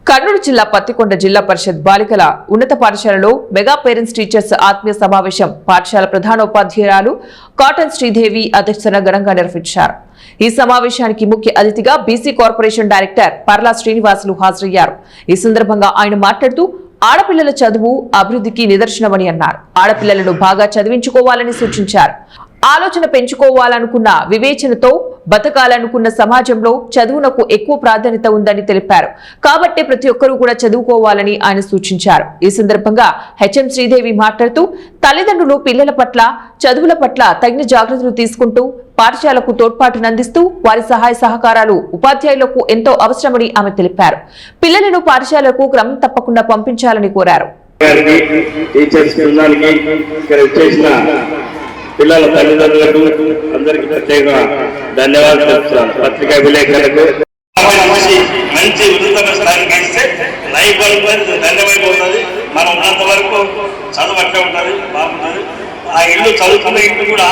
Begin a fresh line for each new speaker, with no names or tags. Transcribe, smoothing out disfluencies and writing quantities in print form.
కర్నూలు జిల్లా పత్తికొండ జిల్లా పరిషత్ బాలికల ఉన్నత పాఠశాలలో మెగా పేరెంట్స్ టీచర్స్ ఆత్మీయ సమావేశం పాఠశాల ప్రధానోపాధ్యాయురాలు కాటన్ శ్రీదేవి అధ్యక్షతన ఘనంగా నిర్వహించారు। ఈ సమావేశానికి ముఖ్య అతిథిగా బీసీ కార్పొరేషన్ డైరెక్టర్ పర్లా శ్రీనివాసులు హాజరయ్యారు। ఈ సందర్భంగా ఆయన మాట్లాడుతూ ఆడపిల్లల చదువు అభివృద్ధికి నిదర్శనమని అన్నారు। ఆడపిల్లలను బాగా చదివించుకోవాలని సూచించారు। ఆలోచన పెంచుకోవాలనుకున్న వివేచనతో బతకాలనుకున్న సమాజంలో చదువునకు ఎక్కువ ప్రాధాన్యత ఉందని తెలిపారు। కాబట్టి ప్రతి ఒక్కరూ కూడా చదువుకోవాలని ఆయన సూచించారు। ఈ సందర్భంగా హెచ్ఎం శ్రీదేవి మాట్లాడుతూ తల్లిదండ్రులు పిల్లల పట్ల చదువుల పట్ల తగిన జాగ్రత్తలు తీసుకుంటూ పాఠశాలకు తోడ్పాటునందిస్తూ వారి సహాయ సహకారాలు ఉపాధ్యాయులకు ఎంతో అవసరమని ఆమె తెలిపారు। పిల్లలను పాఠశాలకు క్రమం తప్పకుండా పంపించాలని కోరారు।
పిల్లల తల్లిదండ్రులకు అందరికీ ప్రత్యేకంగా ధన్యవాదాలు తెలుపుతున్నాను। పత్రికా విలేకరులకు మంచి ఉన్నతమైన స్థాయికి ఇస్తే లైఫ్ ధన్యమైపోతుంది। మనం ఉన్నంత వరకు చదువు అట్లే ఉంటుంది, బాగుంటుంది। ఆ ఇల్లు చదువుకున్న ఇల్లు కూడా